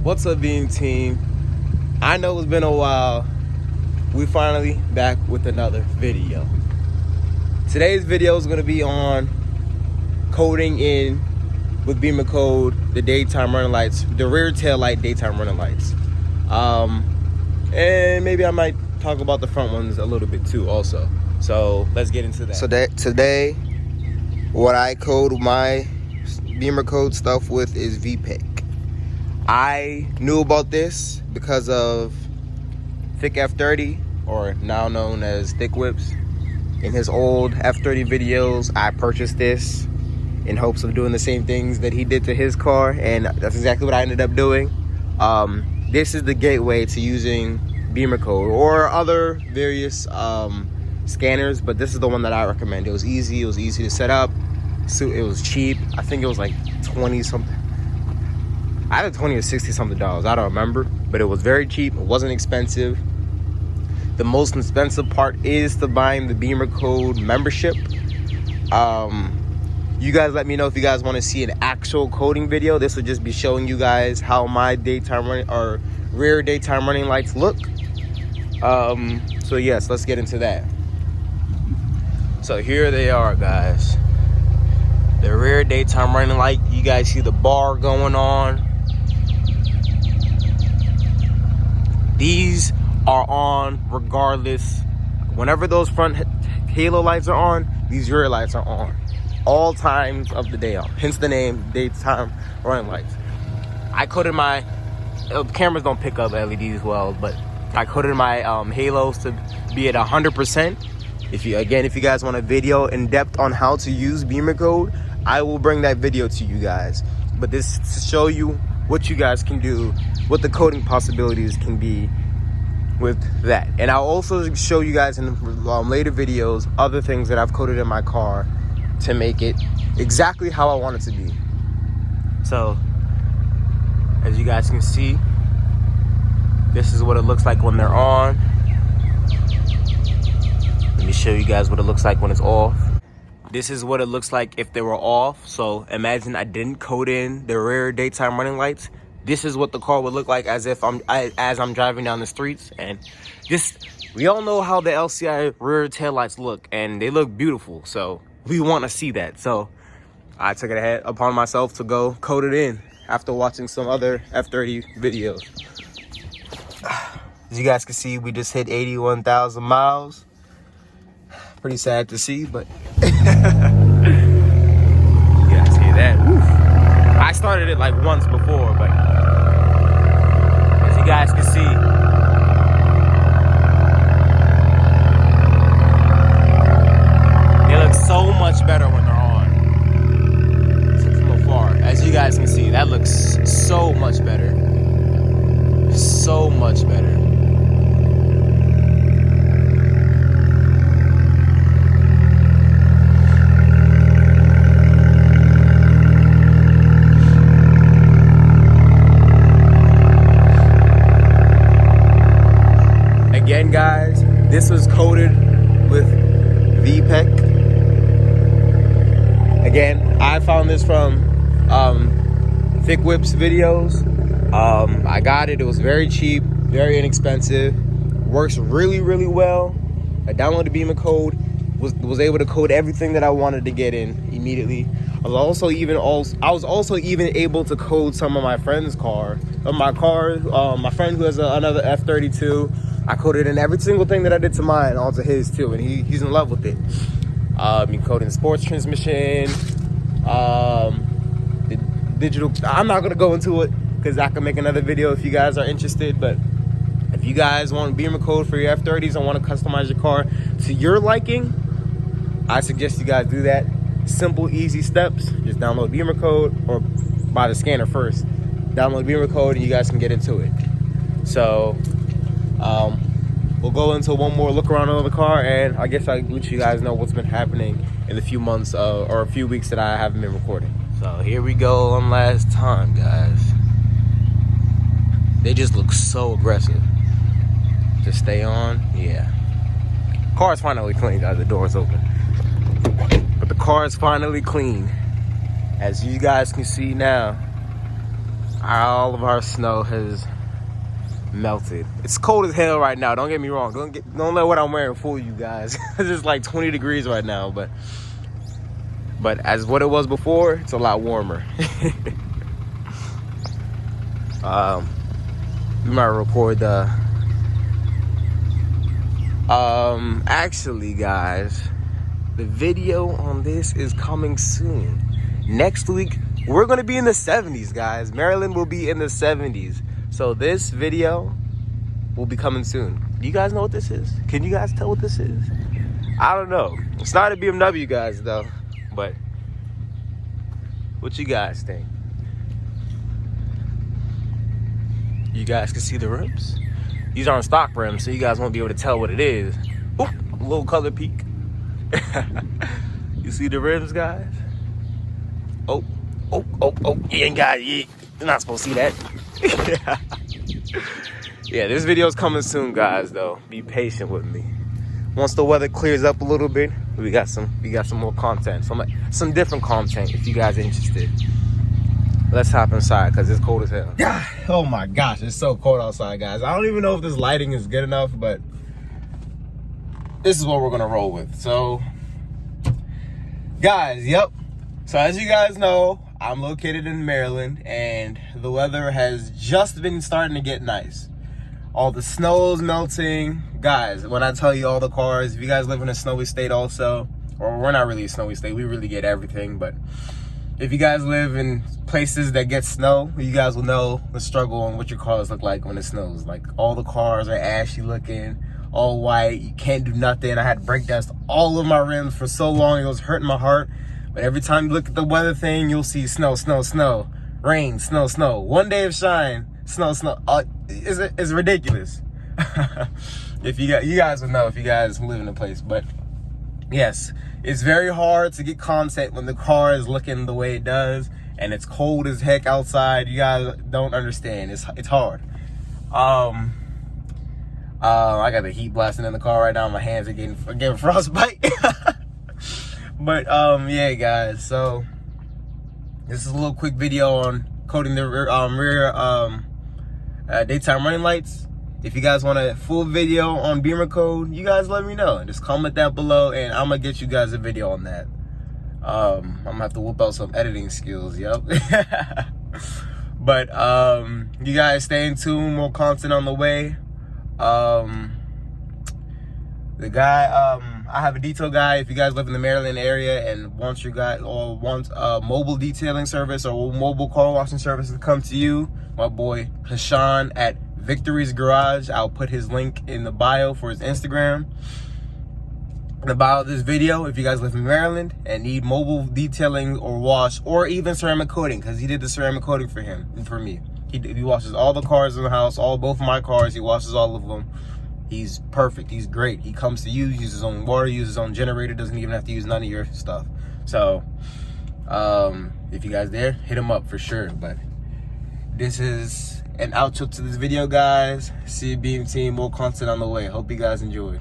What's up, Beam Team? I know it's been a while. We finally back with another video. Today's video is going to be on coding in with BIMMERCODE the daytime running lights, the rear tail light daytime running lights. And maybe I might talk about the front ones a little bit too also. So let's get into that. So today, what I code my BIMMERCODE stuff with is VPEC. I knew about this because of Thick F30, or now known as Thick Whips. In his old F30 videos, I purchased this in hopes of doing the same things that he did to his car, and that's exactly what I ended up doing. This is the gateway to using BIMMERCODE or other various scanners, but this is the one that I recommend. It was easy to set up, so it was cheap. I think it was like 20 something. Either 20 or 60 something dollars, I don't remember, but it was very cheap. It wasn't expensive. The most expensive part is to buying the BIMMERCODE membership. You guys let me know if you guys want to see an actual coding video. This will just be showing you guys how my daytime running or rear daytime running lights look. So yes, let's get into that. So here they are, guys. The rear daytime running light. You guys see the bar going on. These are on regardless. Whenever those front halo lights are on, these rear lights are on. All times of the day on. Hence the name, daytime running lights. I coded my, cameras don't pick up LEDs well, but I coded my halos to be at 100%. If you guys want a video in depth on how to use BIMMERCODE, I will bring that video to you guys. But this is to show you what you guys can do, what the coding possibilities can be with that. And I'll also show you guys in later videos other things that I've coded in my car to make it exactly how I want it to be. So as you guys can see, this is what it looks like when they're on. Let me show you guys what it looks like when it's off. This is what it looks like if they were off. So imagine I didn't code in the rear daytime running lights. This is what the car would look like as I'm driving down the streets. And we all know how the LCI rear tail lights look, and they look beautiful. So we want to see that. So I took it upon myself to go code it in after watching some other F30 videos. As you guys can see, we just hit 81,000 miles. Pretty sad to see, but you guys see that? Woo. I started it like once before, but as you guys can see, they look so much better when they're on. So from afar, as you guys can see, that looks so much better. So much better. Again, guys, this was coded with VPEC. Again, I found this from Thick Whips videos. I got it. It was very cheap, very inexpensive. Works really, really well. I downloaded BIMMERCODE. Was able to code everything that I wanted to get in immediately. I was also even able to code some of my friend's car. My friend who has another F32. I coded in every single thing that I did to mine onto his too, and he's in love with it. You code in sports transmission, the digital. I'm not gonna go into it because I can make another video if you guys are interested. But if you guys want BIMMERCODE for your F30s and want to customize your car to your liking, I suggest you guys do that. Simple, easy steps. Just download BIMMERCODE or buy the scanner first. Download BIMMERCODE and you guys can get into it. So we'll go into one more look around of the car, and I guess I'll let you guys know what's been happening in the few months or a few weeks that I haven't been recording. So here we go one last time, guys. They just look so aggressive. Just stay on, yeah. Car's finally clean, guys. The door's open. But the car is finally clean. As you guys can see now, All of our snow has melted. It's cold as hell right now. Don't get me wrong. Don't let what I'm wearing fool you guys. It's just like 20 degrees right now, but as what it was before, it's a lot warmer. We might record the actually guys, the video on this is coming soon. Next week we're gonna be in the 70s, guys. Maryland will be in the 70s. So this video will be coming soon. Do you guys know what this is? Can you guys tell what this is? I don't know. It's not a BMW, guys, though. But what you guys think? You guys can see the rims. These aren't stock rims, so you guys won't be able to tell what it is. Ooh, a little color peek. You see the rims, guys? Oh. You ain't got it. You're not supposed to see that. Yeah, this video is coming soon, guys, though. Be patient with me. Once the weather clears up a little bit, we got some more content. Some different content if you guys are interested. Let's hop inside because it's cold as hell. Yeah. Oh my gosh, it's so cold outside, guys. I don't even know if this lighting is good enough, but this is what we're gonna roll with. So, guys, yep. So as you guys know, I'm located in Maryland, and the weather has just been starting to get nice. All the snow is melting. Guys, when I tell you all the cars, if you guys live in a snowy state also, or we're not really a snowy state, we really get everything, but if you guys live in places that get snow, you guys will know the struggle on what your cars look like when it snows. Like, all the cars are ashy looking, all white, you can't do nothing. I had brake dust all of my rims for so long, it was hurting my heart. But every time you look at the weather thing, you'll see snow, snow, snow, rain, snow, snow. One day of shine, snow, snow. It's ridiculous. If you guys would know if you guys live in a place. But yes, it's very hard to get content when the car is looking the way it does and it's cold as heck outside. You guys don't understand. It's hard. I got the heat blasting in the car right now. My hands are getting frostbite. But yeah, guys, so this is a little quick video on coding the rear daytime running lights. If you guys want a full video on BIMMERCODE, you guys let me know. Just comment that below, and I'm gonna get you guys a video on that. I'm gonna have to whip out some editing skills, yep. But you guys stay in tune, more content on the way. The guy, I have a detail guy. If you guys live in the Maryland area and want a mobile detailing service or mobile car washing service to come to you, my boy Hashan at Victory's Garage. I'll put his link in the bio for his Instagram. In the bio of this video, if you guys live in Maryland and need mobile detailing or wash or even ceramic coating, because he did the ceramic coating for him and for me. He washes all the cars in the house, both of my cars. He washes all of them. He's perfect. He's great. He comes to you, uses his own water, uses his own generator, doesn't even have to use none of your stuff. So, if you guys there, hit him up for sure. But this is an outro to this video, guys. See you, Beam Team. More content on the way. Hope you guys enjoyed.